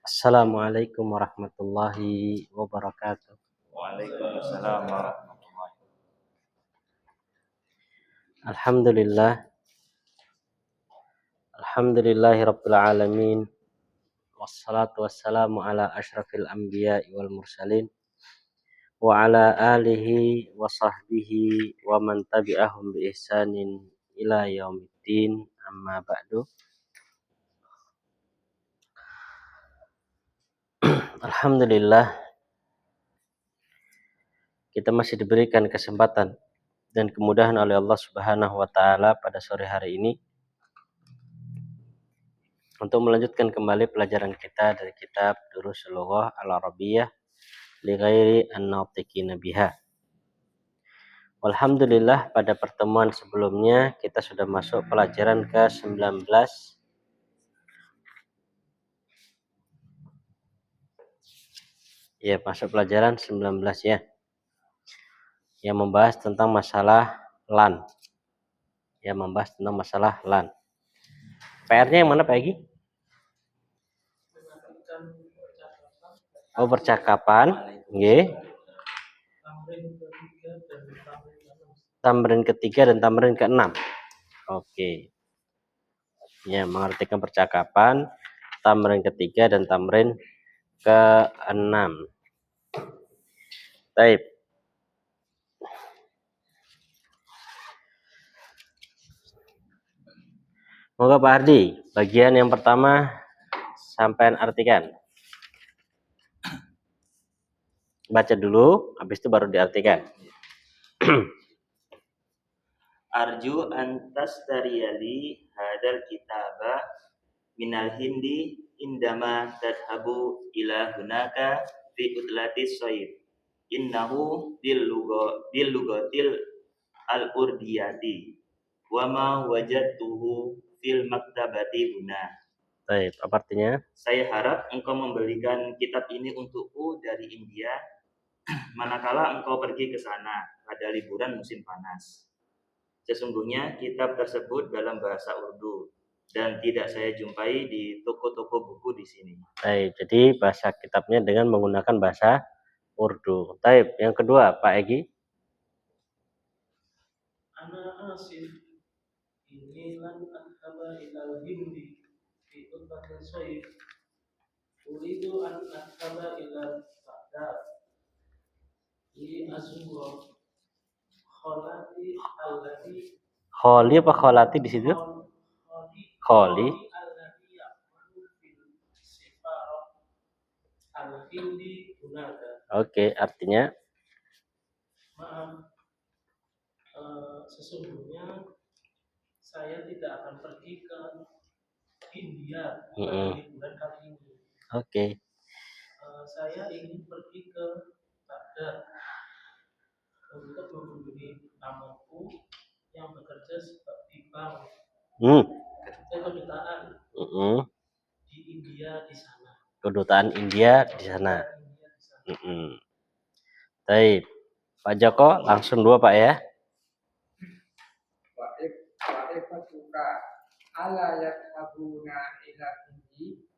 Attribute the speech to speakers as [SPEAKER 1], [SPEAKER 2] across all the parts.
[SPEAKER 1] Assalamualaikum warahmatullahi wabarakatuh.
[SPEAKER 2] Waalaikumsalam warahmatullahi
[SPEAKER 1] Alhamdulillah, alhamdulillahi rabbil alamin. Wassalatu wassalamu ala asyrafil anbiya'i wal mursalin wa ala alihi wa sahbihi wa man tabi'ahum bi ihsanin ila yaumiddin. Amma ba'du. Alhamdulillah, kita masih diberikan kesempatan dan kemudahan oleh Allah Subhanahu wa taala pada sore hari ini untuk melanjutkan kembali pelajaran kita dari kitab Durusul Lughah Al-Arabiyyah li ghairi an-natiqina biha. Alhamdulillah, pada pertemuan sebelumnya kita sudah masuk pelajaran ke-19. Ya, masuk pelajaran 19 ya. Yang membahas tentang masalah lan. Ya, membahas tentang masalah lan. PR-nya yang mana, Pak Egi? Oh, percakapan. Nggih. Tamrin ketiga dan tamrin keenam. Oke. Ya, mengartikan percakapan, tamrin ketiga dan tamrin keenam. Baik. Moga Pak Ardi, bagian yang pertama sampean artikan. Baca dulu, habis itu baru diartikan.
[SPEAKER 2] Arju an tastariyali hadal kitaba minal hindi indama tadhabu ila hunaka fi utlatis soib innahu bil lugatil al urdiyati wa ma wajadtuhu fil maktabati huna.
[SPEAKER 1] Baik, apa artinya?
[SPEAKER 2] Saya harap engkau membelikan kitab ini untukku dari India manakala engkau pergi ke sana pada liburan musim panas. Sesungguhnya kitab tersebut dalam bahasa Urdu dan tidak saya jumpai di toko-toko buku di sini.
[SPEAKER 1] Baik, jadi bahasa kitabnya dengan menggunakan bahasa Urdu. Baik, yang kedua Pak Egi.
[SPEAKER 3] Ana asif ini lan adhaba ilal hindi fi utbatil soif uridu an adhaba ilal Baghdad li azura kholati allati
[SPEAKER 1] Kholi apa kholati di situ? Kholi.
[SPEAKER 3] allati ya'malu fil sifarah al-hindi hunaka.
[SPEAKER 1] Oke, artinya
[SPEAKER 3] Maaf, sesungguhnya saya tidak akan pergi ke India pada liburan kali ini.
[SPEAKER 1] Oke.
[SPEAKER 3] Saya ingin pergi ke Baghdad untuk mengunjungi namaku yang bekerja sebagai bank kedutaan di India di sana.
[SPEAKER 1] Kedutaan India di sana. Baik, Pak Joko langsung dua Pak ya.
[SPEAKER 4] Wa'ifatuka ala yadhabuna ila hindi.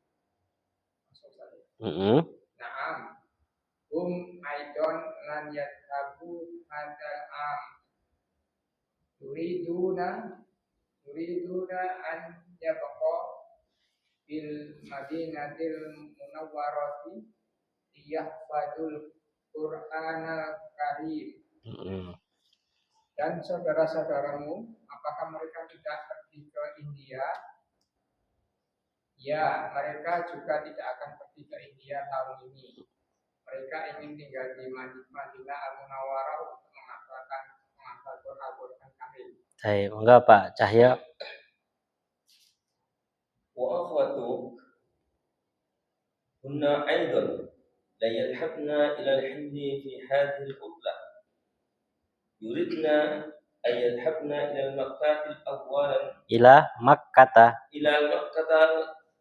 [SPEAKER 4] Naam. Aidon lan yadhabu hadal am. Yuriduna an yabqa bil madinatil munawwarati yahfadul Qur'anal Karim. Dan saudara-saudaramu, apakah mereka tidak pergi ke India? Ya, mereka juga tidak akan pergi ke India tahun ini. Mereka ingin tinggal di Madinah Al-Munawwarah untuk menghafalkan Al-Qur'an Karim.
[SPEAKER 1] Baik, enggak Pak Cahya.
[SPEAKER 5] Wa akhwatu hunna aidan la yadhhabna ila al-hindi fi hadhihi al-utlah. Yuridna ay yadhhabna ila al-Makkah awwalan
[SPEAKER 1] Ila Makkah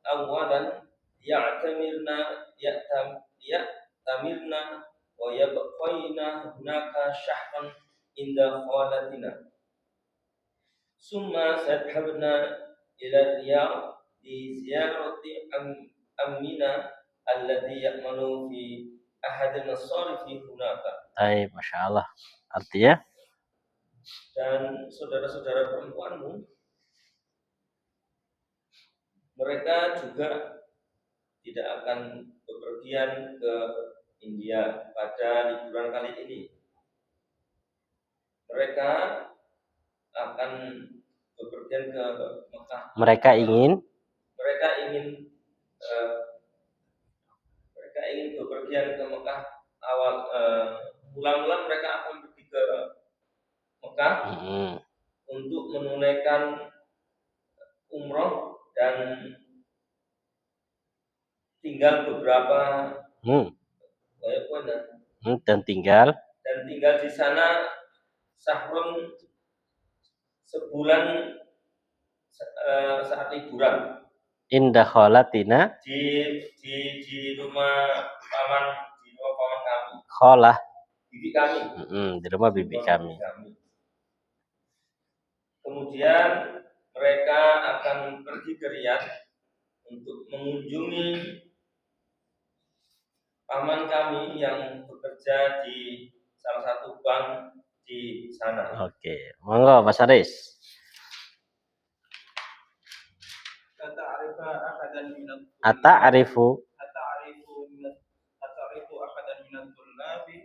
[SPEAKER 5] awalan ya'tamirna wa yabqayna hunaka shahran inda khalatina summa sadhabna ila Riyadh li ziyarati amina alladhi ya'manu fi ahadil masarifi hunaka.
[SPEAKER 1] Baik, Masya Allah. Artinya?
[SPEAKER 5] Dan saudara-saudara perempuanmu, mereka juga tidak akan bepergian ke India pada liburan kali ini. Mereka akan bepergian ke Mekah.
[SPEAKER 1] Mereka ingin
[SPEAKER 5] Mereka ingin bepergian ke Mekah mula-mula mereka akan pergi ke Mekah untuk menunaikan umroh dan tinggal beberapa
[SPEAKER 1] dan tinggal
[SPEAKER 5] di sana sahrun sebulan saat liburan.
[SPEAKER 1] Indah kholatina
[SPEAKER 5] di rumah paman kami.
[SPEAKER 1] Kholah.
[SPEAKER 5] Bibi kami.
[SPEAKER 1] Di rumah bibi kami.
[SPEAKER 5] Kemudian mereka akan pergi ke Riyadh untuk mengunjungi paman kami yang bekerja di salah satu bank di sana.
[SPEAKER 1] Oke, monggo Mas Aris. Ata'arifu
[SPEAKER 6] ahadan minat tullabi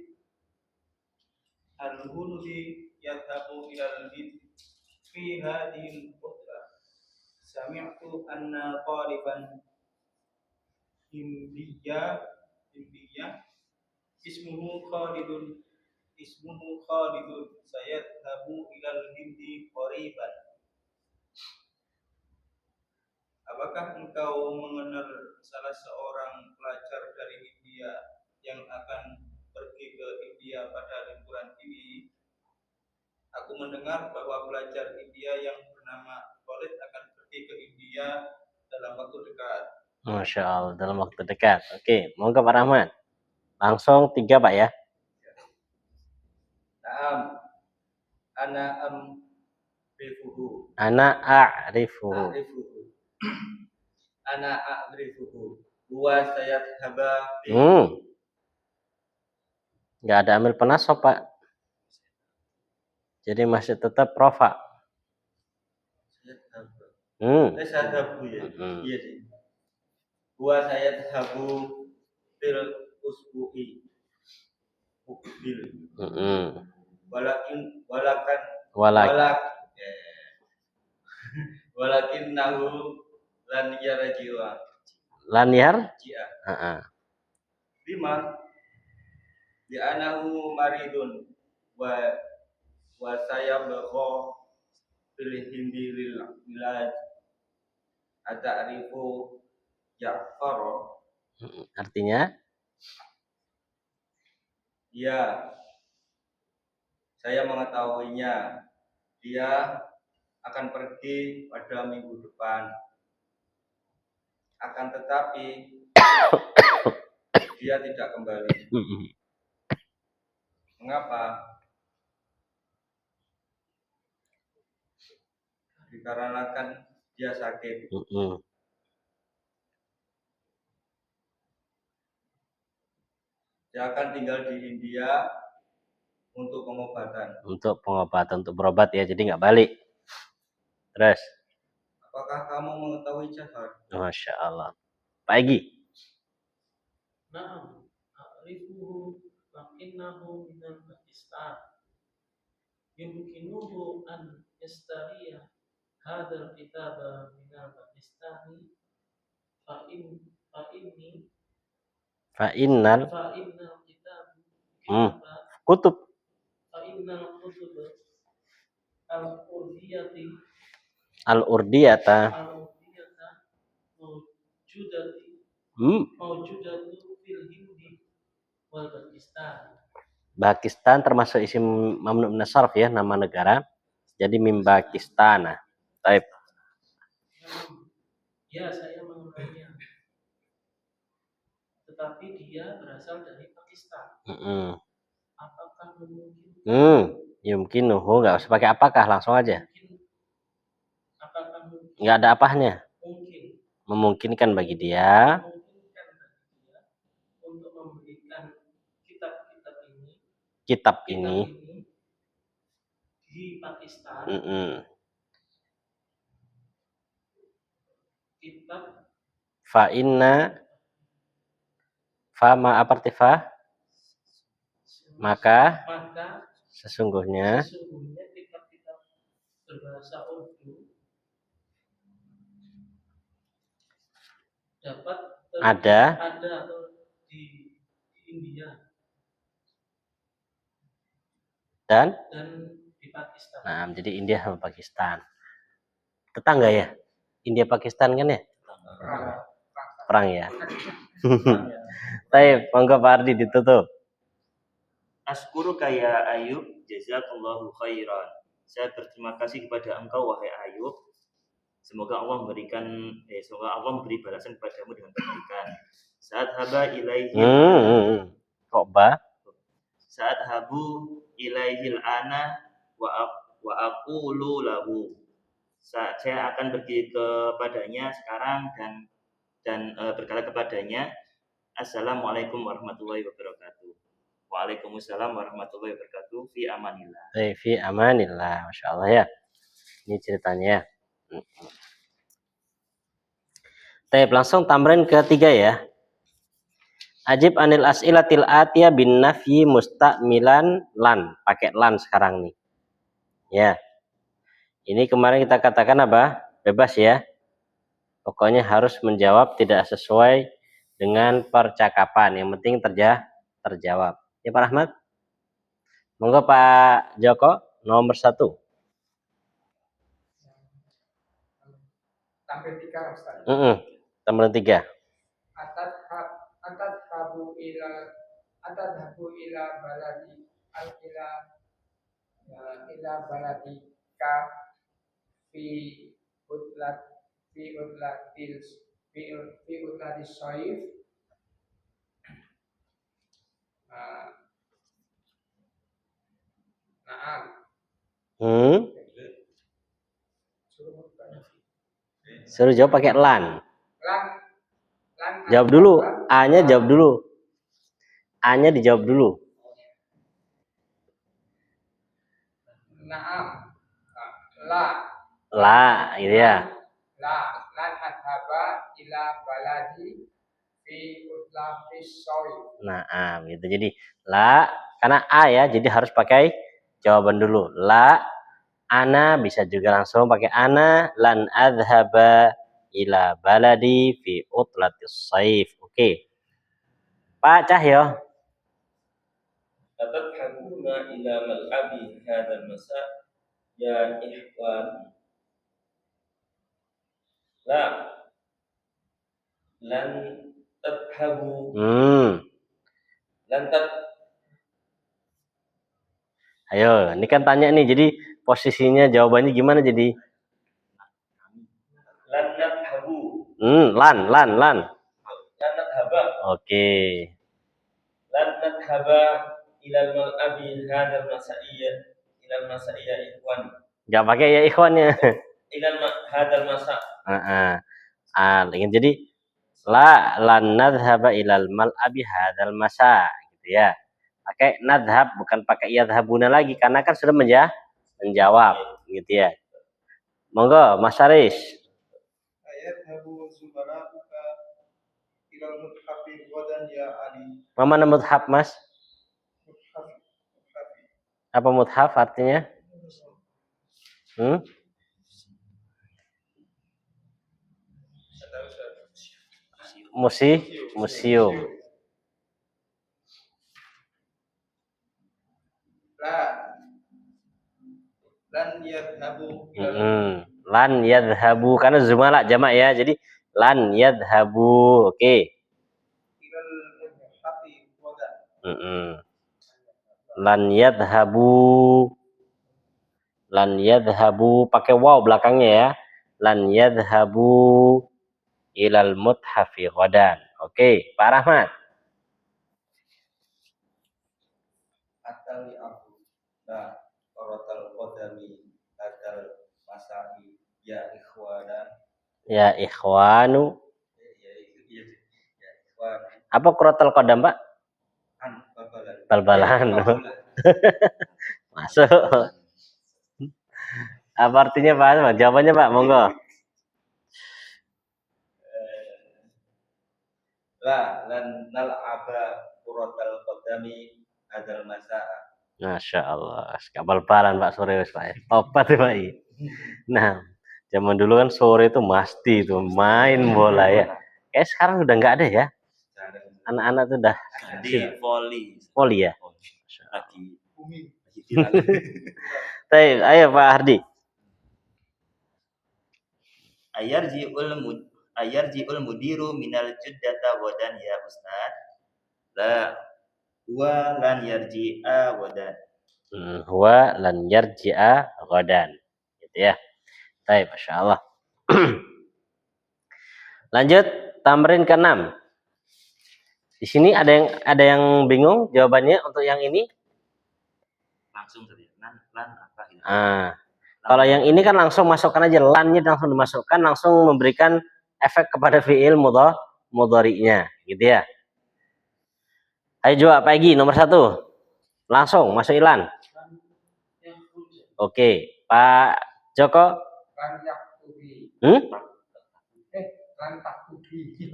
[SPEAKER 6] al-huludi yadhabu ilal bid fi hadhil qudra. Sami'tu anna qaliban hindiyya ismuhu Khalidun sayadhabu ilal hindi qariban. Apakah engkau mengenal salah seorang pelajar dari India yang akan pergi ke India pada liburan ini? Aku mendengar bahwa pelajar India yang bernama Khalid akan pergi ke India dalam waktu dekat.
[SPEAKER 1] Masya Allah, dalam waktu dekat. Oke, monggo Pak Rahman. Langsung 3 Pak ya.
[SPEAKER 6] Naam. A'rifuhu. Ana a'rifuhu. Huwa sayadhaba bi.
[SPEAKER 1] Nggak ada amil penasab Pak. Jadi masih tetap rofa.
[SPEAKER 6] Sayadhabu ya. Iya sih. Huwa sayadhabu bil usbu'i. Ukbil. Walakin nahu lan yarji'a.
[SPEAKER 1] Lan yar?
[SPEAKER 6] Lima li'anahu maridun wa sayabqa fil hindi lil ilaj ata'rifu Ja'far.
[SPEAKER 1] Artinya?
[SPEAKER 6] Ya, saya mengetahuinya. Dia akan pergi pada minggu depan. Akan tetapi dia tidak kembali. Mengapa? Dikarenakan dia sakit. Dia akan tinggal di India untuk pengobatan.
[SPEAKER 1] Untuk berobat ya, jadi nggak balik. Terus?
[SPEAKER 6] Apakah kamu mengetahui Ja'far?
[SPEAKER 1] Masya Allah. Pak Egi.
[SPEAKER 3] Na'am, a'rifuhu lakinnahu minal Pakistan. Yumkinuhu an yastariya hadzal kitaba minal Pakistani
[SPEAKER 1] Fa'innal
[SPEAKER 3] kitab
[SPEAKER 1] kutub
[SPEAKER 3] fa'innal kutub
[SPEAKER 1] al-urdiyata
[SPEAKER 3] mawjudatu fil Hindi wal Pakistan.
[SPEAKER 1] Pakistan termasuk isim mamnu min as-sarf ya, nama negara. Jadi min Pakistan. Baik.
[SPEAKER 3] Ya, saya mengenalnya. Tetapi dia berasal dari Pakistan. Apakah mungkin?
[SPEAKER 1] Yumkinuhu, nggak usah pakai apakah, langsung aja. Nggak ada apahnya. Memungkinkan bagi dia. kitab
[SPEAKER 3] kitab
[SPEAKER 1] ini.
[SPEAKER 3] ini di Pakistan, kitab
[SPEAKER 1] Fa inna fa ma apa arti fa? Maka sesungguhnya
[SPEAKER 3] kitab-kitab berbahasa Urdu dapat
[SPEAKER 1] ada
[SPEAKER 3] di India
[SPEAKER 1] dan
[SPEAKER 3] di Pakistan.
[SPEAKER 1] nah, jadi India sama Pakistan. Tetangga ya? India Pakistan kan ya? Perang ya. Baik, monggo Pak Ardi ditutup.
[SPEAKER 2] Askuruka ya Ayub, jazakallahu khairan. Saya berterima kasih kepada engkau wahai Ayub. Semoga Allah memberi balasan kepadamu dengan kebaikan. Saat haba ilaihi
[SPEAKER 1] kok ba?
[SPEAKER 2] Saat habu ilaihil ana wa aqulu lahu. Saya akan pergi kepadanya sekarang dan berkata kepadanya, Assalamualaikum warahmatullahi wabarakatuh. Waalaikumsalam warahmatullahi wabarakatuh. Fi amanillah.
[SPEAKER 1] Fi amanillah, masya Allah ya. Ini ceritanya. Langsung tamrin ketiga ya. Ajib anil as'ilatil atiyah bin nafyi musta'milan lan. Pakai lan sekarang nih. Ya. Ini kemarin kita katakan apa? Bebas ya. Pokoknya harus menjawab tidak sesuai dengan percakapan. Yang penting terjawab. Ya Pak Rahmat? Monggo Pak Joko, nomor 1.
[SPEAKER 4] Tampil 3 Ustaz.
[SPEAKER 1] Tamrin 3.
[SPEAKER 4] Atadhabu ila baladi ila baladika fi utlatis syaif Naam.
[SPEAKER 1] Suruh jawab pakai lan.
[SPEAKER 4] Lan
[SPEAKER 1] Jawab dulu. A-nya jawab dulu. A-nya dijawab dulu.
[SPEAKER 4] Naam.
[SPEAKER 1] La, gitu ya.
[SPEAKER 4] Lan adhaba ila baladi fi utlafis syaif.
[SPEAKER 1] Nah, gitu. Jadi la karena A ya, jadi harus pakai jawaban dulu. La, ana bisa juga langsung pakai ana, lan adhaba ila baladi fi utlatis saif. Oke. Pak Cahyo.
[SPEAKER 5] Atadhabuna ila mal'abi hadzal masa ya ikhwan. La lan tadhabu.
[SPEAKER 1] Ayo, ini kan tanya nih, jadi posisinya jawabannya gimana jadi?
[SPEAKER 5] Lan nadhabu.
[SPEAKER 1] Lan.
[SPEAKER 5] Lan nadhaba.
[SPEAKER 1] Oke.
[SPEAKER 5] Lan nadhaba ilal mal'abi hadzal masaiya ikhwan.
[SPEAKER 1] Enggak pakai ya ikhwannya.
[SPEAKER 5] Hadzal masa.
[SPEAKER 1] Jadi lan nadhaba ilal mal'abi hadzal masa gitu ya. Pakai nadhab bukan pakai yadhabuna lagi karena kan sudah menjawab gitu ya. Monggo Mas Aris.
[SPEAKER 6] Ayadhabu zubaratuka ilal muthafi ghadan ya Ali.
[SPEAKER 1] Mana muthaf Mas? Apa muthaf artinya? Museum.
[SPEAKER 6] Lan yadhabu.
[SPEAKER 1] Lan yadhabu karena zumala jamak ya. Jadi lan yadhabu. Oke.
[SPEAKER 6] Ilal muthafi ghadan.
[SPEAKER 1] Lan yadhabu pakai waw belakangnya ya. Lan yadhabu ilal muthafi ghadan. Oke, Pak Rahmat.
[SPEAKER 6] Atali aku la qaratal qadami atal masai ya ikhwana.
[SPEAKER 1] Ya ikhwanu.
[SPEAKER 6] Ya ikhwan.
[SPEAKER 1] Apa qaratal qadam, Pak?
[SPEAKER 6] Balbalan.
[SPEAKER 1] Balbalan. Masuk. Apa artinya Pak? Jawabannya Pak, monggo.
[SPEAKER 5] lan nal'aba kuratal qadami adzal masa'a.
[SPEAKER 1] Masya Allah, kabal-balan Pak sore wis Pak ya. Tobat ya Pak. Nah, zaman dulu kan sore itu mesti itu main bola ya. Sekarang udah nggak ada ya. Anak-anak tuh udah
[SPEAKER 2] Di
[SPEAKER 1] voli ya.
[SPEAKER 2] lagi
[SPEAKER 1] Ayo Pak Hardi.
[SPEAKER 2] ayarji'ul mudiru minal juddata wadan ya Ustaz. La wa lan yarji'a wadan.
[SPEAKER 1] Huwa lan yarji'a ghadan. Gitu ya. Baik, Masya Allah. Lanjut tamrin ke-6. Di sini ada yang bingung jawabannya untuk yang ini?
[SPEAKER 2] Langsung saja. Lan apa gitu.
[SPEAKER 1] Kalau yang ini kan langsung masukkan aja, lannya langsung dimasukkan, langsung memberikan efek kepada fi'il mudhari'nya, gitu ya. Ayo jawab pagi nomor 1. Langsung masuk lan. Oke, Pak Joko.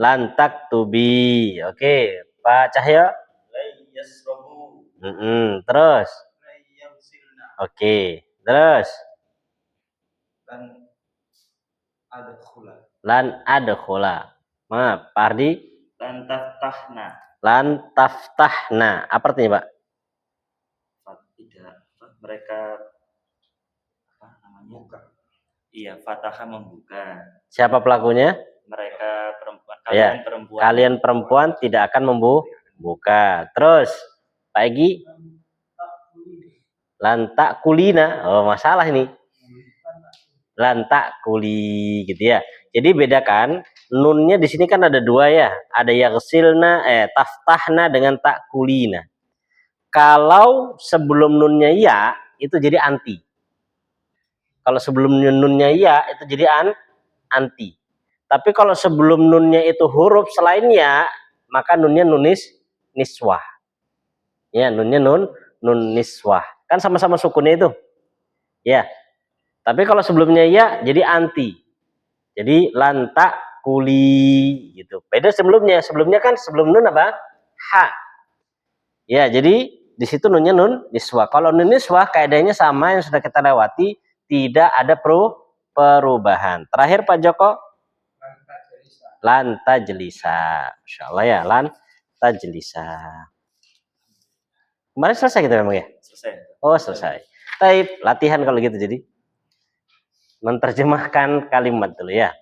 [SPEAKER 1] Lantak tubi. Oke, Pak Cahyo. Terus. Oke, terus. Lan adkhula. Maaf, Pak Ardi. Lan taftahna. Apa artinya, Pak?
[SPEAKER 2] Tidak, mereka apa namanya? Buka. Iya, fataha membuka.
[SPEAKER 1] Siapa pelakunya?
[SPEAKER 2] Mereka perempuan.
[SPEAKER 1] Kalian perempuan tidak akan membuka. Terus, Pak Egi. Lantak kulina. Oh, masalah ini. Lantak kuli gitu ya. Jadi bedakan nunnya di sini kan ada 2 ya. Ada yaghsilna taftahna dengan tak kulina. Kalau sebelum nunnya ya itu jadi anti. Kalau sebelum nunnya ya itu jadi anti. Tapi kalau sebelum nunnya itu huruf selain ya, maka nunnya niswah. Ya, nunnya nun niswah. Kan sama-sama sukunnya itu. Ya. Tapi kalau sebelumnya ya jadi anti. Jadi lantak kuli gitu. Beda sebelumnya. Sebelumnya kan sebelum nun apa? Ha. Ya, jadi di situ nunnya nun niswah. Kalau nun niswah kaidahnya sama yang sudah kita lewati, tidak ada perubahan. Terakhir Pak Joko. Lan tajlisa. Masyaallah ya, lan tajlisa. Kemarin selesai kita memang ya?
[SPEAKER 2] Selesai.
[SPEAKER 1] Oh, selesai. Baik, latihan kalau gitu jadi. Menerjemahkan kalimat dulu ya.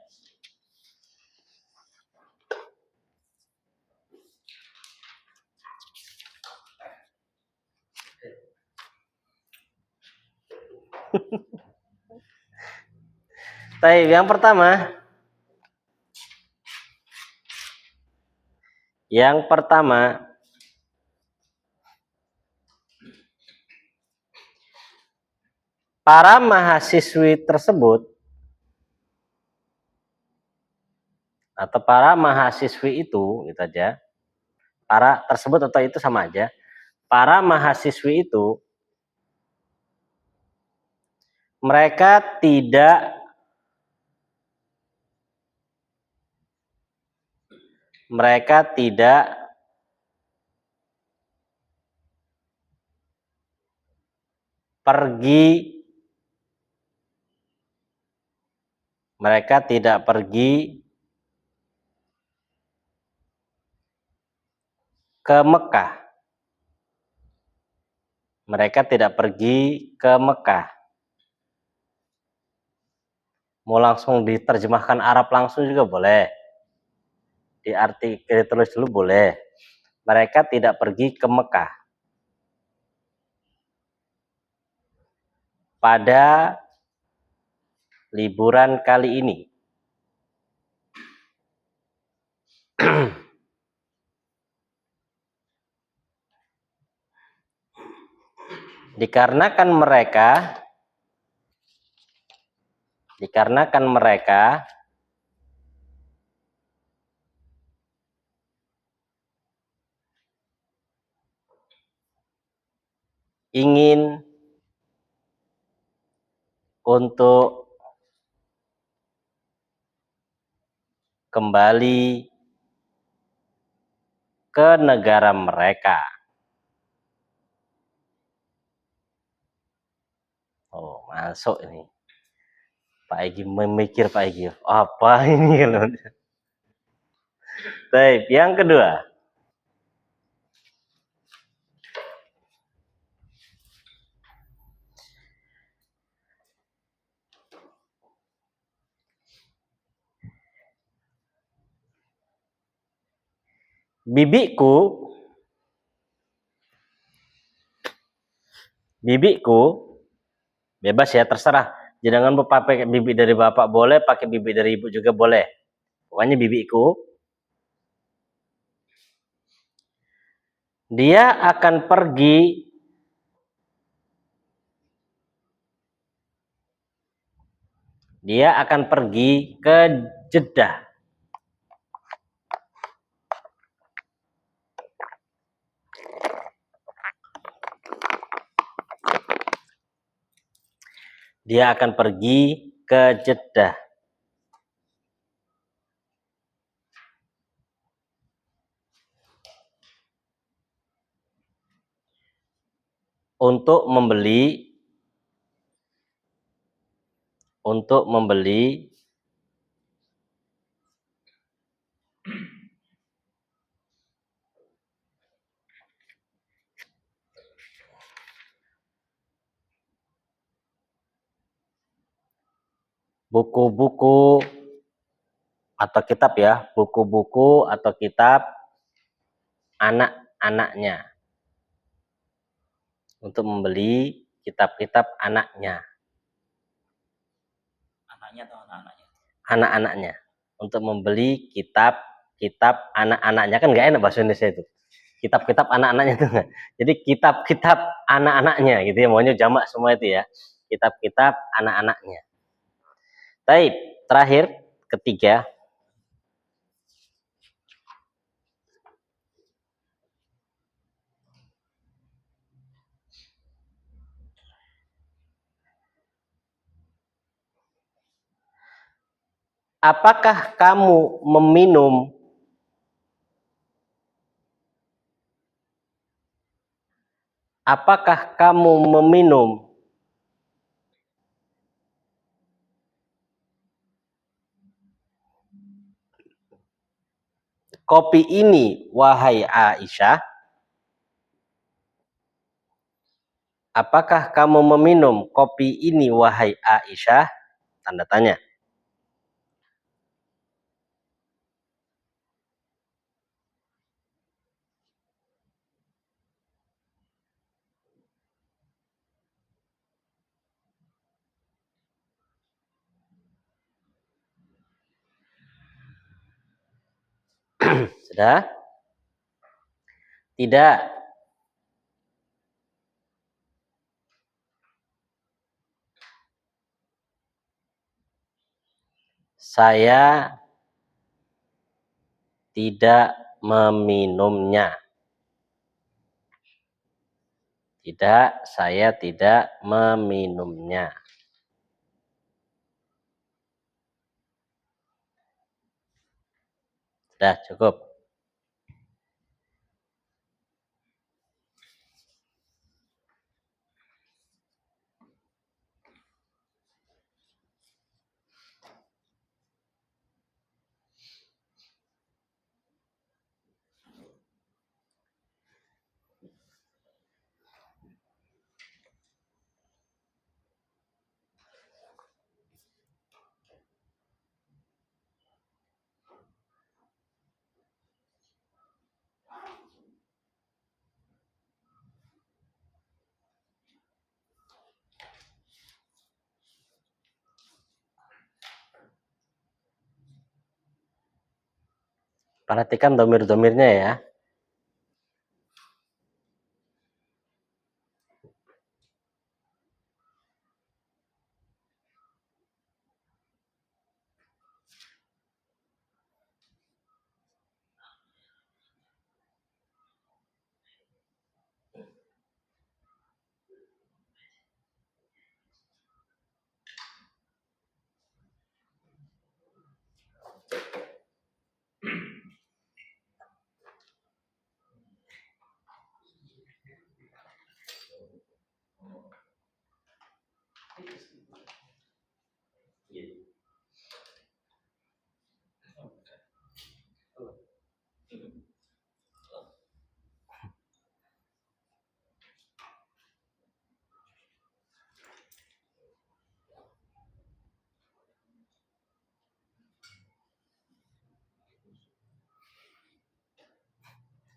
[SPEAKER 1] Baik, yang pertama. Para mahasiswi tersebut atau para mahasiswi itu gitu aja. Para tersebut atau itu sama aja. Para mahasiswi itu mereka tidak pergi ke Mekah. Mereka tidak pergi ke Mekah. Mau langsung diterjemahkan Arab langsung juga boleh. Ditulis dulu boleh. Mereka tidak pergi ke Mekah. Pada liburan kali ini. Dikarenakan mereka ingin untuk kembali ke negara mereka. Oh, masuk ini. Pak Egi memikir, Pak Egi. Apa ini kalau? Baik, yang kedua. Bibiku bebas ya, terserah. Jangan pakai bibi dari bapak boleh, pakai bibi dari ibu juga boleh. Pokoknya bibiku, dia akan pergi ke Jeddah. Dia akan pergi ke Jeddah untuk membeli buku-buku atau kitab ya, buku-buku atau kitab anak-anaknya. Untuk membeli kitab-kitab anaknya.
[SPEAKER 2] Anaknya atau anak-anaknya?
[SPEAKER 1] Anak-anaknya. Untuk membeli kitab-kitab anak-anaknya, kan nggak enak bahasa Indonesia itu. Kitab-kitab anak-anaknya itu enggak. Jadi kitab-kitab anak-anaknya gitu ya, maunya jamak semua itu ya. Kitab-kitab anak-anaknya. Baik, terakhir ketiga. Apakah kamu meminum kopi ini, wahai Aisyah? Apakah kamu meminum kopi ini, wahai Aisyah? Tanda tanya. Sudah? Tidak. Saya tidak meminumnya. Tidak, saya tidak meminumnya. Sudah cukup. Perhatikan domir-domirnya ya.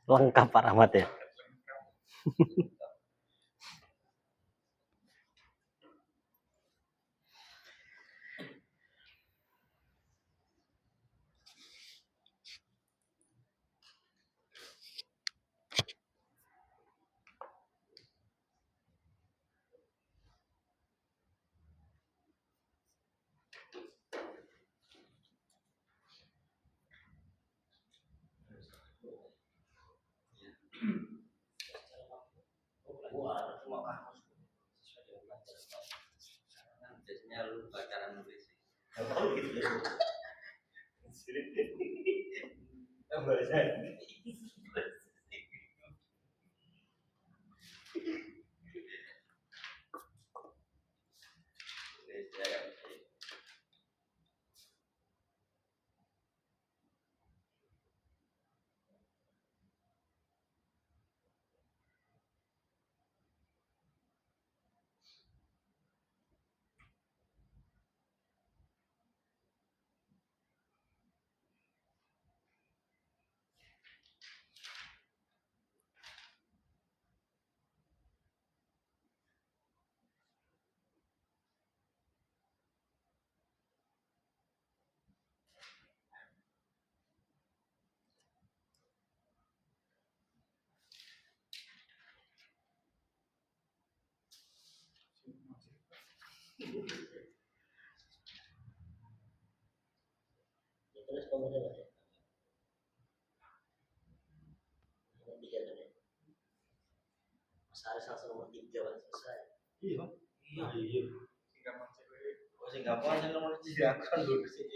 [SPEAKER 1] Lengkap Pak Rahmat ya.
[SPEAKER 5] Biasanya lu pacaran nulis.
[SPEAKER 1] Terus kemudian ada nomor 3 kan ya. Mas Aris langsung nomor 3 Pak, selesai.
[SPEAKER 5] Iya. Singapura aja nomor 3 kan dulu sih.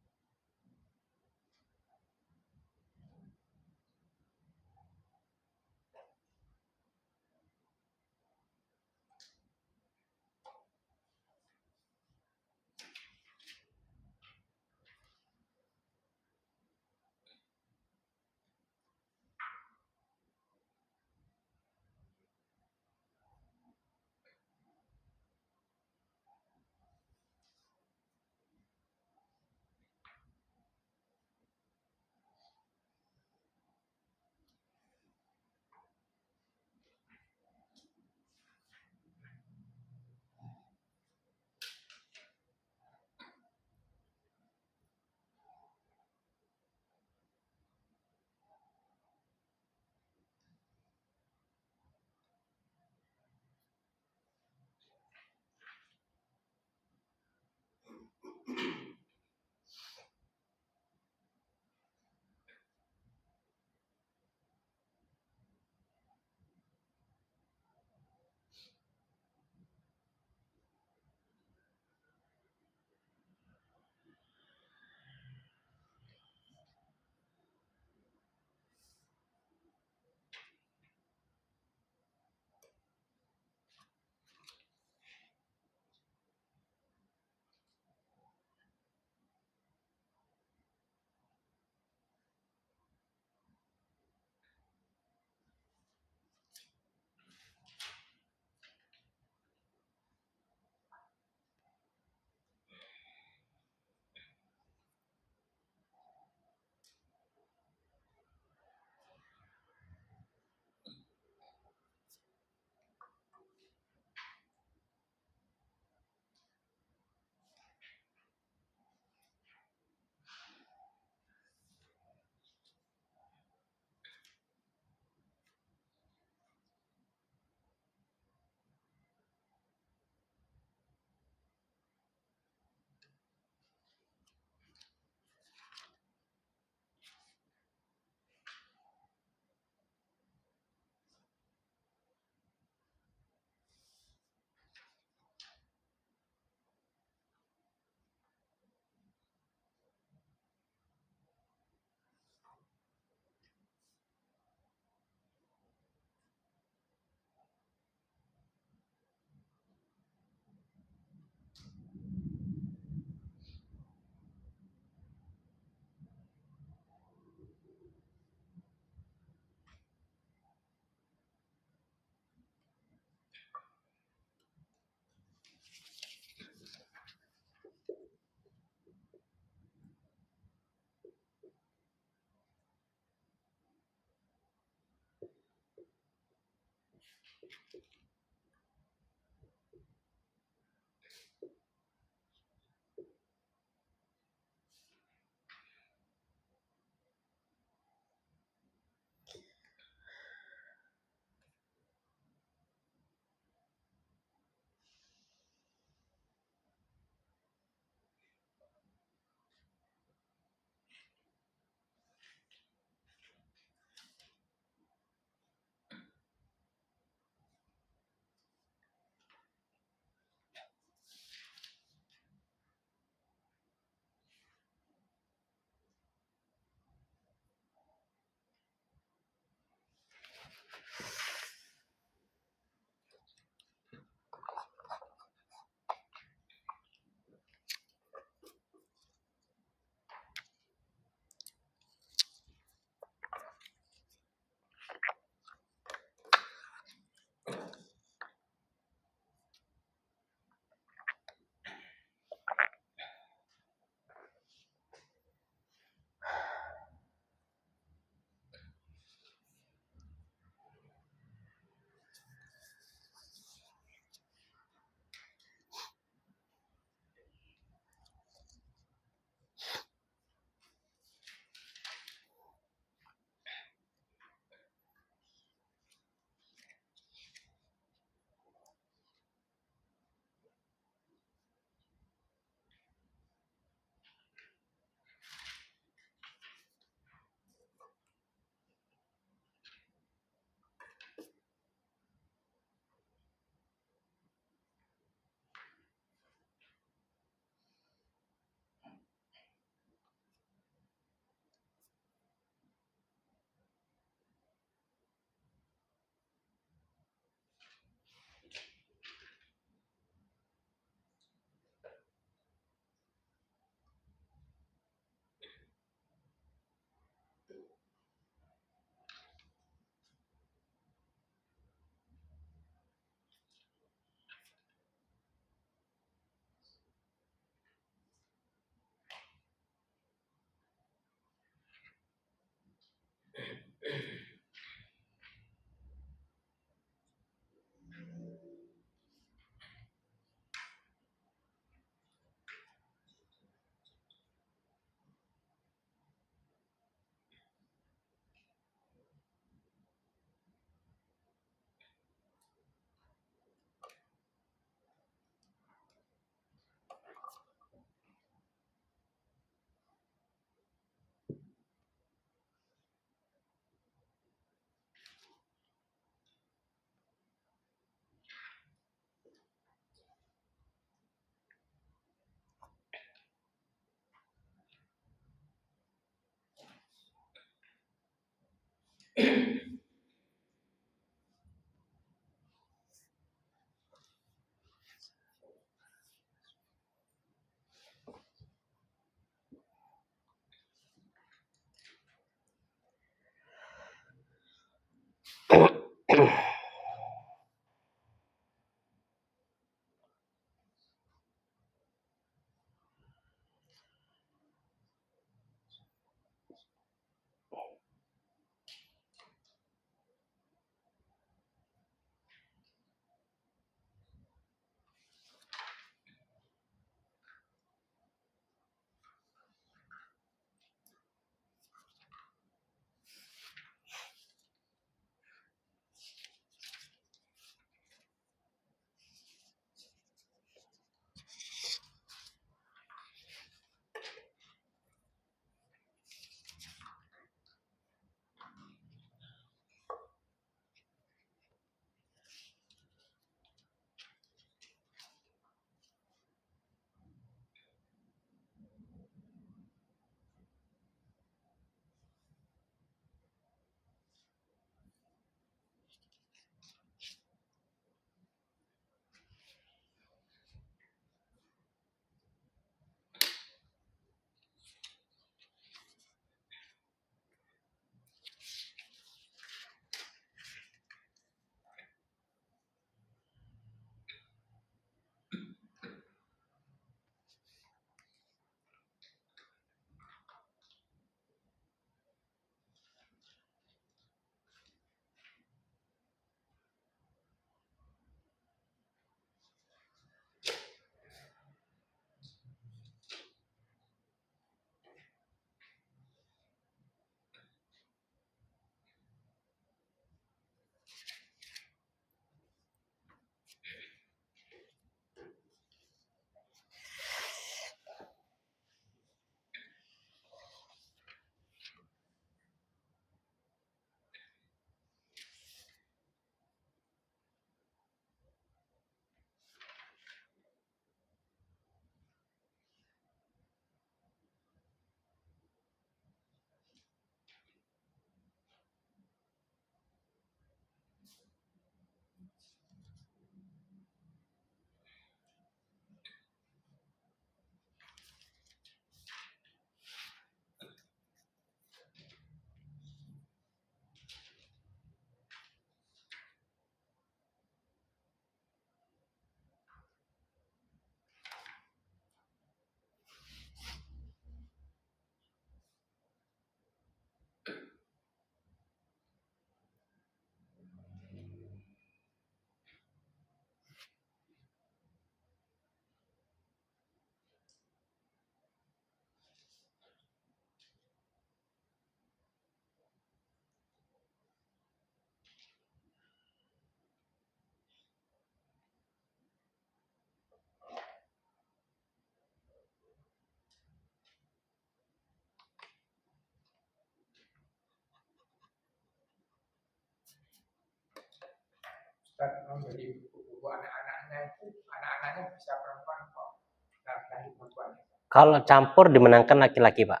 [SPEAKER 4] Ustaz membeli buku-buku anak-anaknya bisa perempuan kok, laki-laki perempuan.
[SPEAKER 1] Kalau campur dimenangkan laki-laki, Pak.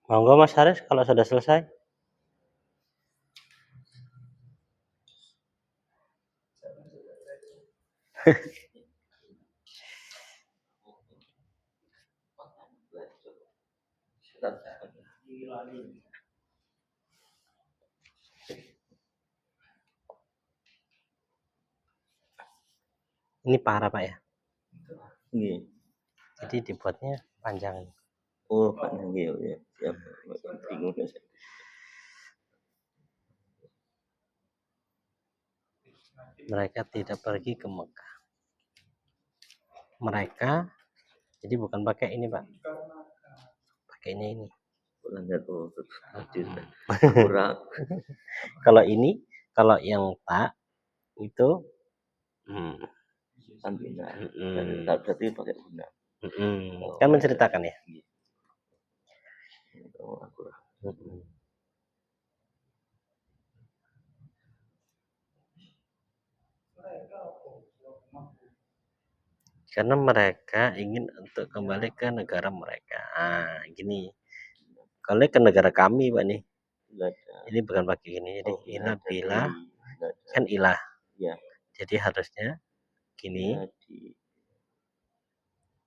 [SPEAKER 1] Monggo Mas Haris kalau sudah selesai. Ini parah Pak ya.
[SPEAKER 5] Nggih.
[SPEAKER 1] Jadi dibuatnya panjang.
[SPEAKER 5] Oh, panjang ya. Siap. Bingung saya.
[SPEAKER 1] Mereka tidak pergi ke Mekah. Mereka jadi bukan pakai ini Pak. Pakainya ini. Kalau ini, kalau yang tak itu
[SPEAKER 5] Ambina. Berarti pakai guna.
[SPEAKER 1] Kan menceritakan ya.
[SPEAKER 5] Oh, aku.
[SPEAKER 1] Karena mereka ingin untuk kembali ke negara mereka. Gini. Kalau ke negara kami Pak nih. Ini bukan pakai gini. Jadi ilah bila kan ilah.
[SPEAKER 5] Ya.
[SPEAKER 1] Jadi harusnya gini.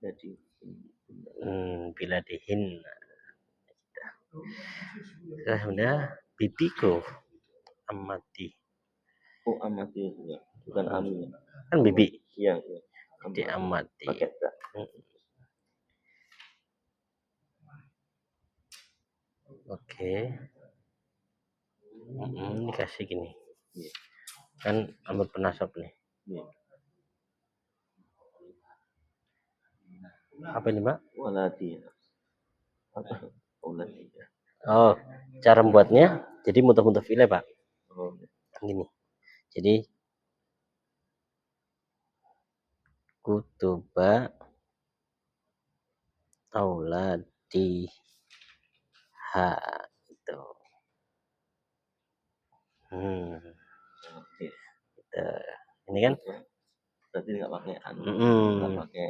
[SPEAKER 5] Jadi
[SPEAKER 1] Bila dihin. Kemudian bibiku amati.
[SPEAKER 5] Oh, amati ya. Bukan ami.
[SPEAKER 1] Kan bibi.
[SPEAKER 5] Iya.
[SPEAKER 1] Jadi amati.
[SPEAKER 5] Pakai tak.
[SPEAKER 1] Oke. Ini kasih gini. Kan ambil penasab nih. Apa ini Mbak?
[SPEAKER 5] Waladi.
[SPEAKER 1] Oh, cara membuatnya jadi muter-muter file Pak.
[SPEAKER 5] Oh.
[SPEAKER 1] Gini. Jadi kutuba auladi itu. Gitu. Ini kan
[SPEAKER 5] berarti nggak pakai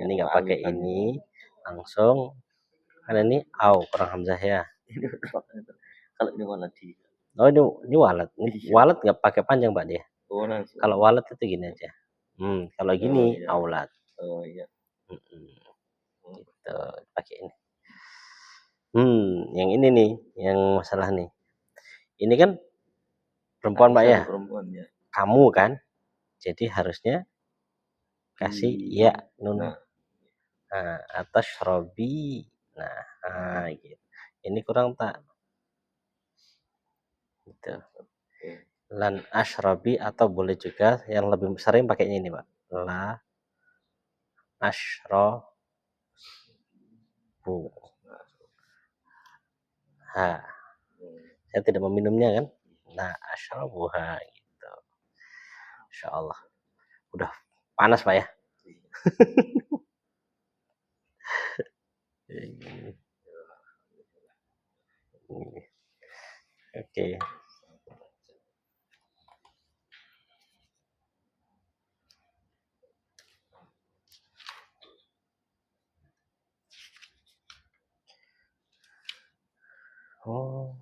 [SPEAKER 1] ini nggak pakai ini langsung kan ini kurang hamzah ya.
[SPEAKER 5] Kalau ini waladi.
[SPEAKER 1] Oh ini walat. Walat nggak pakai panjang Pak dia.
[SPEAKER 5] Oh,
[SPEAKER 1] kalau walat itu gini aja. Kalau gini aulad.
[SPEAKER 5] Oh iya.
[SPEAKER 1] Gitu pakai ini. Yang ini nih, yang masalah nih. Ini kan perempuan Pak ya.
[SPEAKER 5] Perempuan ya.
[SPEAKER 1] Kamu kan. Jadi harusnya kasih ya nun. Atas robi. Gitu. Ini kurang tak. Gitu. Lan ashrobi atau boleh juga yang lebih sering pakainya ini Pak. La ashrobu. Saya tidak meminumnya kan. Nah ashrobuha gitu. Insya Allah. Udah panas Pak ya. Oke. Oh.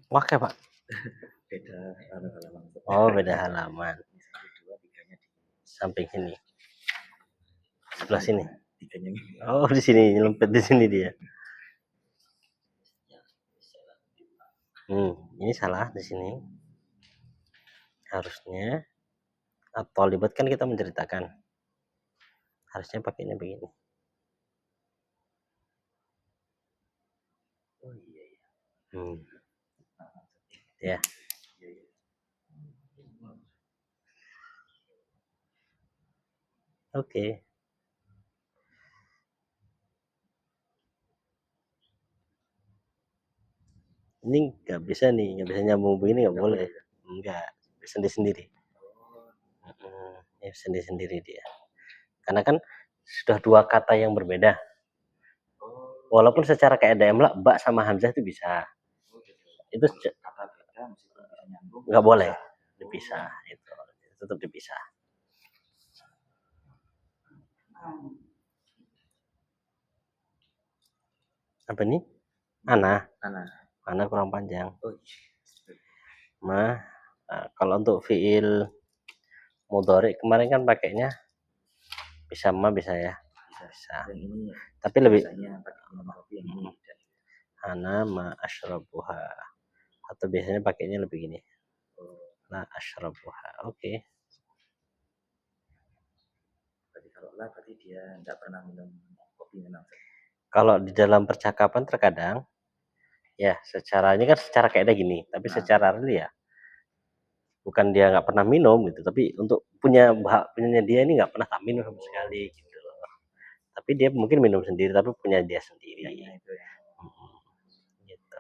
[SPEAKER 1] Pakai Pak.
[SPEAKER 2] Beda halaman.
[SPEAKER 1] Oh, beda halaman. Samping sini. Sebelah sini.
[SPEAKER 2] Tiganya ini.
[SPEAKER 1] Oh, di sini nyelempet di sini dia. Ini salah di sini. Harusnya atau libat kan kita menceritakan. Harusnya pakainya begini.
[SPEAKER 2] Oh iya.
[SPEAKER 1] Ya. Oke. Ini nggak bisa nih, nggak bisa nyambung begini, nggak boleh. Enggak, sendiri-sendiri. Ya sendiri-sendiri dia. Karena kan sudah dua kata yang berbeda. Walaupun secara kayak ada emla, ba sama hamzah itu bisa. Itu
[SPEAKER 2] Kata beda meskipun bisa nyambung.
[SPEAKER 1] nggak boleh dipisah. Itu tetap dipisah. Apa nih? Ana kurang panjang. Nah, kalau untuk fiil mudhari kemarin kan pakainya bisa ma bisa ya. Bisa.
[SPEAKER 2] Dan ini
[SPEAKER 1] Tapi lebih ana ma asyrabuha. Atau biasanya pakainya lebih gini. La asyrabuha. Oke.
[SPEAKER 2] Berarti kalau la berarti dia tidak pernah minum kopi memang.
[SPEAKER 1] Kalau di dalam percakapan terkadang ya secara ini kan secara kaidah gini, tapi secara real ya bukan dia nggak pernah minum gitu, tapi untuk punyanya dia ini nggak pernah tak minum sama sekali gitu loh. Tapi dia mungkin minum sendiri tapi punya dia sendiri. Gitu.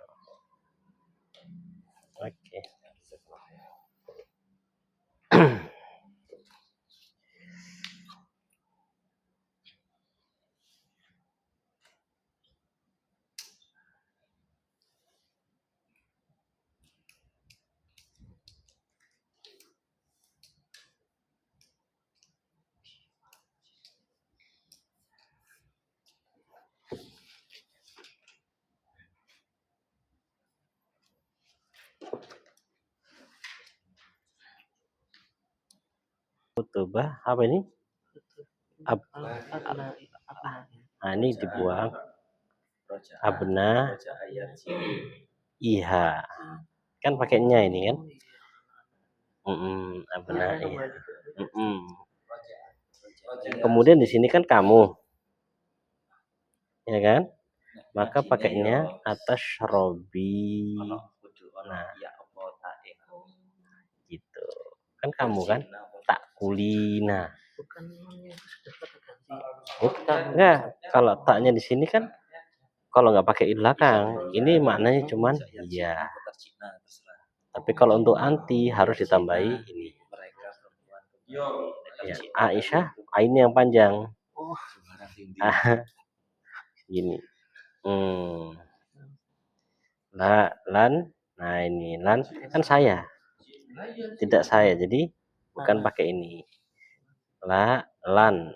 [SPEAKER 1] Oke. Kutubah apa ini? Nah, ini dibuang. Abna iha. Kan pakainya ini kan? Abna iha. Kemudian di sini kan kamu. Ya kan? Maka pakainya atas robi. Nah, gitu. Kan kamu kan? Tak kulina. Bukan. Enggak. Kalau taknya di sini kan kalau nggak pakai il belakang, ini maknanya cuman iya. Tapi kalau untuk anti harus ditambahi ini. Ya, Aisyah, ini yang panjang. Gini. Lan, nah ini lan kan saya. Tidak saya, jadi bukan pakai ini. Lan.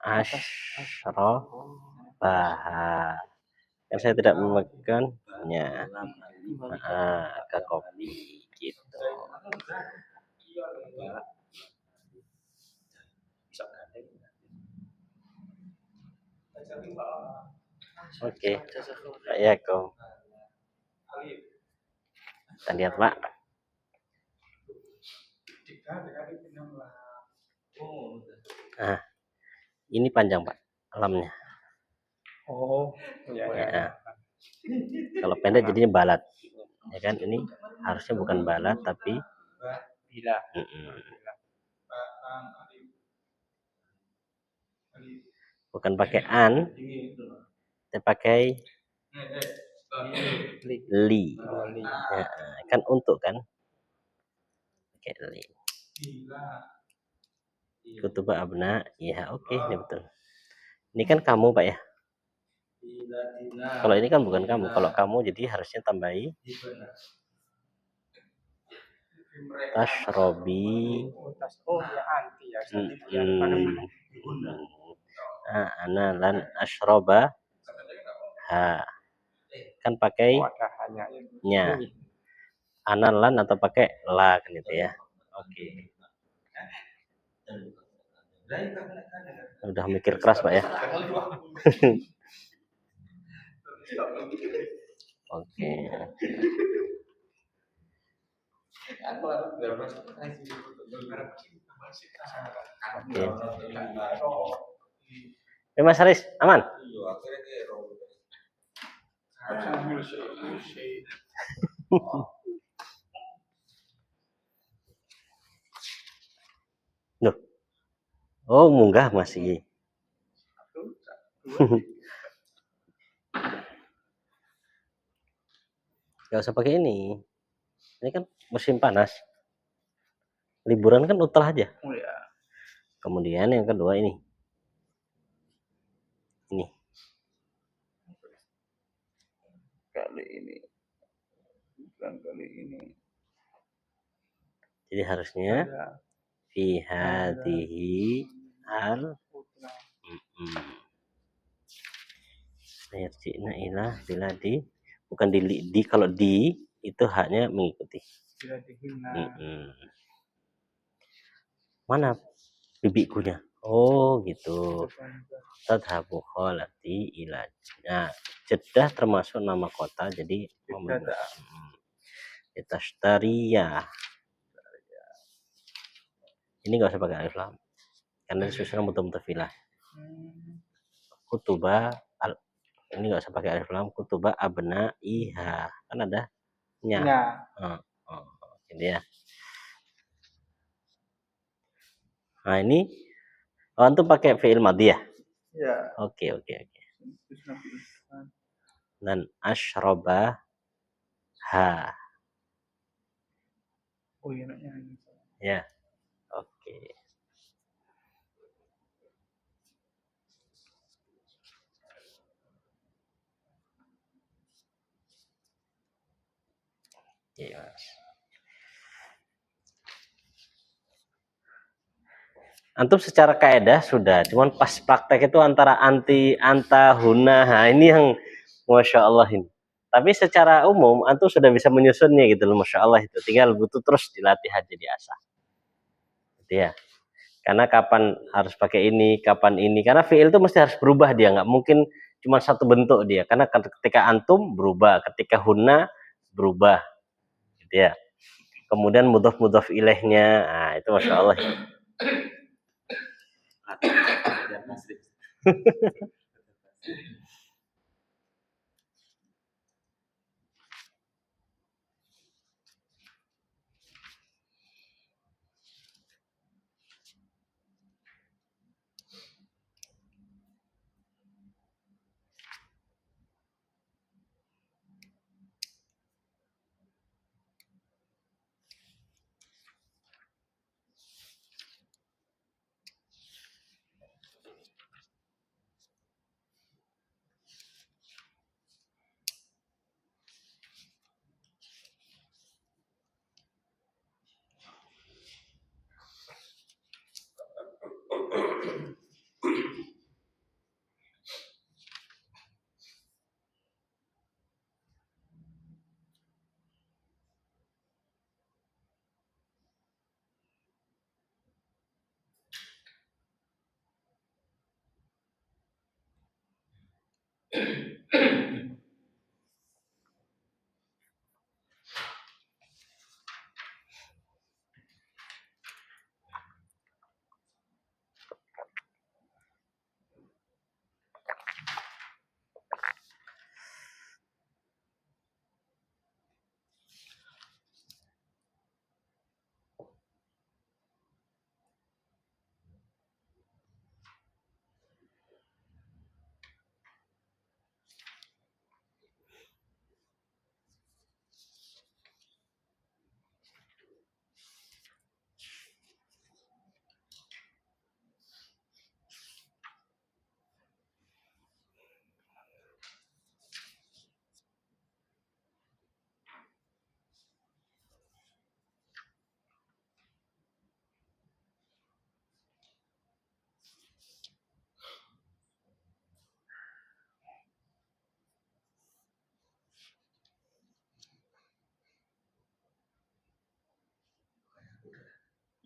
[SPEAKER 1] Asyrabaha. Kan saya tidak memegangnya. Ke kopi gitu. Oke. Ya kok. Kita lihat Pak. Nah, ini panjang Pak, lamnya.
[SPEAKER 4] Oh, iya.
[SPEAKER 1] Ya. Kalau pendek jadinya balat. Ya kan ini harusnya bukan balat tapi
[SPEAKER 4] bila.
[SPEAKER 1] Bukan pakai an, tapi pakai li. Ya, kan untuk kan? Pakai li. Kutubah abna, ya oke, ini betul. Ini kan kamu Pak ya. Kalau ini kan bukan kamu. Kalau kamu jadi harusnya tambahi tashrobi.
[SPEAKER 4] Oh ya anti ya.
[SPEAKER 1] Ana lan asyroba ha. Kan pakai
[SPEAKER 4] Wadah hanya itu.
[SPEAKER 1] nya. Ana lan atau pakai la kan itu ya. Oke. Udah mikir keras Pak ya. Oke. Oke. Mas Haris, aman? Loh. Oh, munggah masih. Gak usah pakai ini. Ini kan musim panas. Liburan kan utah aja.
[SPEAKER 6] Oh ya.
[SPEAKER 1] Kemudian yang kedua ini. Ini.
[SPEAKER 6] Kali ini. Bukan kali ini.
[SPEAKER 1] Jadi harusnya fi hadhihi al yarji'na ila bila bukan di kalau di itu haknya mengikuti. Mana bibikunya? Oh gitu. Tadhabu kholati ila. Nah, Jeddah termasuk nama kota jadi Tashtariya. Ini nggak usah pakai alif lam karena disusun mutafilah. Kutuba ini nggak usah pakai alif lam. Kutuba abna iha kan ada nya. Gitu ya. Nah ini antum pakai fi'il madhi ya?
[SPEAKER 6] Ya.
[SPEAKER 1] Oke. Dan asyroba ha.
[SPEAKER 6] Oh iya naknya.
[SPEAKER 1] Ya. Oke. Iya, Mas. Antum secara kaidah sudah, cuman pas praktek itu antara anta, huna, nah ini yang masya Allah ini. Tapi secara umum antum sudah bisa menyusunnya gitu loh, masya Allah itu. Tinggal butuh terus dilatih aja diasah. Gitu ya. Karena kapan harus pakai ini, kapan ini. Karena fiil itu mesti harus berubah dia, nggak mungkin cuma satu bentuk dia. Karena ketika antum berubah, ketika huna berubah, gitu ya. Kemudian mudhof ilaihnya, nah itu masya Allah.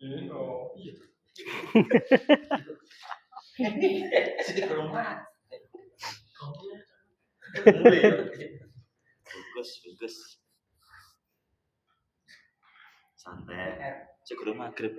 [SPEAKER 4] Oh,
[SPEAKER 5] Jadi ke rumah.
[SPEAKER 2] Bagus. Santai. Cukup maghrib.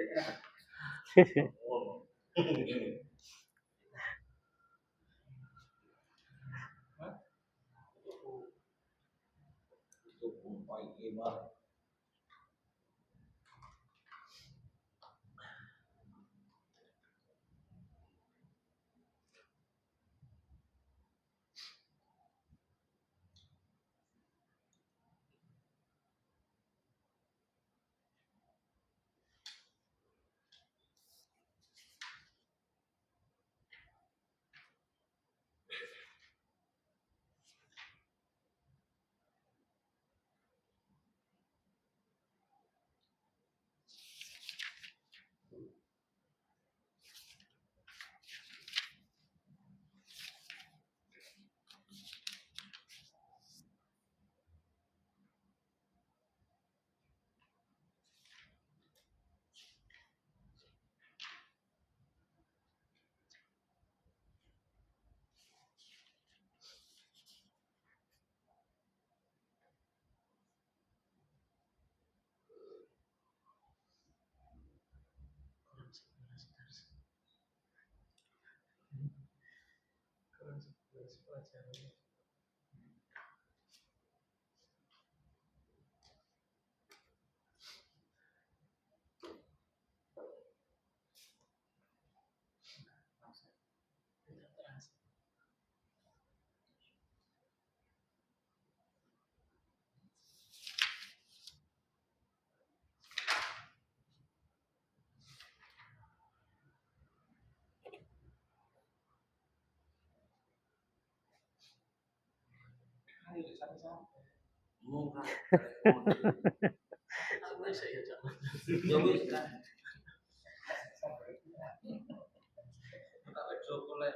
[SPEAKER 2] Murah. Ya wis. Tak coklat.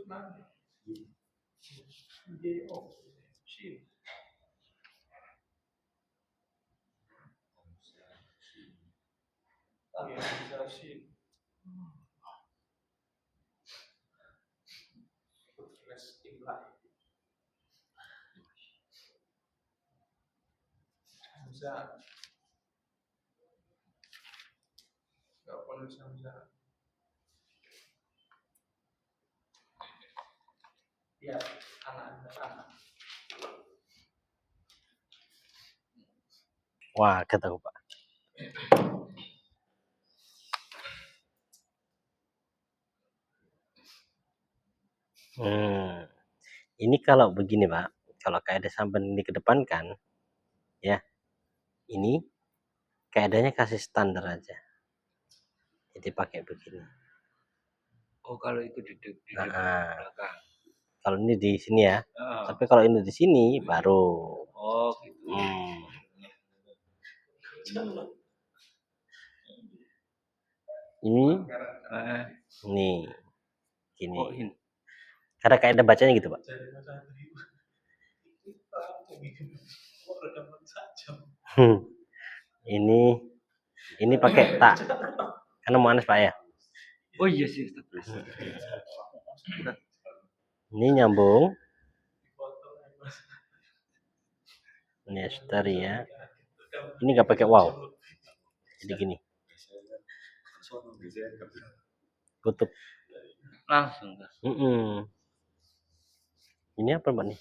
[SPEAKER 3] Disebut mana? J-O. Shin. Ya, bisa Shin. Les imla. Hamzah. Nggak perlu Hamzah. Ya, anak.
[SPEAKER 1] Wah, kata aku, Pak. Ini kalau begini, Pak, kalau kaidah sampean dikedepankan, ya, ini kaidahnya kasih standar aja. Jadi pakai begini.
[SPEAKER 6] Oh, kalau itu di
[SPEAKER 1] Nah,
[SPEAKER 6] belakang.
[SPEAKER 1] kalau ini di sini ya.
[SPEAKER 6] Oh,
[SPEAKER 1] Tapi kalau ini di sini baru.
[SPEAKER 6] oh gitu.
[SPEAKER 1] Ini nih gini.
[SPEAKER 6] Oh, ini.
[SPEAKER 1] Karena kaidah bacanya gitu, Pak.
[SPEAKER 3] Jadi masa kita rekaman saja.
[SPEAKER 1] Ini pakai tak. Karena muannas, Pak, ya.
[SPEAKER 6] Oh iya sih, Ustaz.
[SPEAKER 1] Ini nyambung.
[SPEAKER 3] Dipotong Mas.
[SPEAKER 1] Ini story ya. Ini nggak pakai wow. Jadi gini. Tutup.
[SPEAKER 6] Langsung.
[SPEAKER 1] Ini apa, Mbak nih?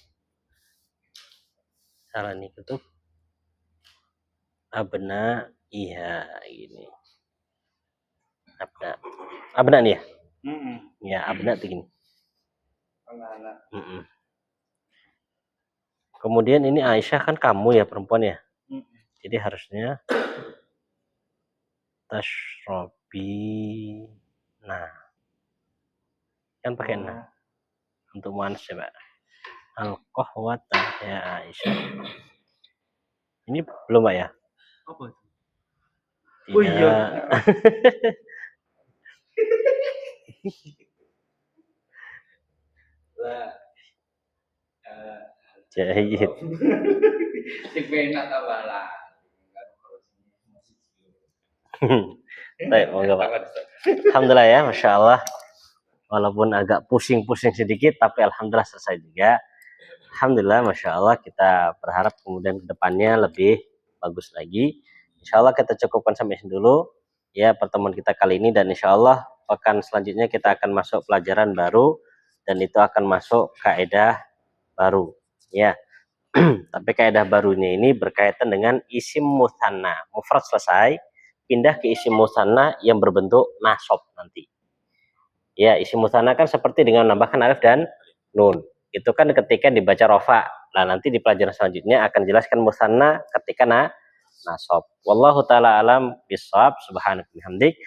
[SPEAKER 1] Salah nih, tutup. Abna iya gini. Abna nih ya? Ya, abna tuh gini. Kemudian ini Aisyah kan kamu ya, perempuan ya. Jadi harusnya tashrobi. Nah, kan pakai nah untuk muannas ya, Pak. Al-qahwata ya Aisyah. Ini belum, Pak, ya?
[SPEAKER 6] Apa itu?
[SPEAKER 1] Tidak. Oh iya. Jahit. Baik, moga, Pak. Alhamdulillah ya, Masya Allah. Walaupun agak pusing-pusing sedikit, tapi alhamdulillah selesai juga. Alhamdulillah, Masya Allah, kita berharap kemudian ke depannya lebih bagus lagi. Insya Allah kita cukupkan sampai sini dulu ya pertemuan kita kali ini, dan insya Allah pekan selanjutnya kita akan masuk pelajaran baru dan itu akan masuk kaidah baru ya. Tapi kaidah barunya ini berkaitan dengan isim mutsanna. Mufrad selesai, pindah ke isim mutsanna yang berbentuk nasab nanti. Ya, isim mutsanna kan seperti dengan menambahkan alif dan nun. Itu kan ketika dibaca rofa. Nah, nanti di pelajaran selanjutnya akan jelaskan mutsanna ketika nasab. Wallahu taala alam bisawab. Subhanaka wa bihamdik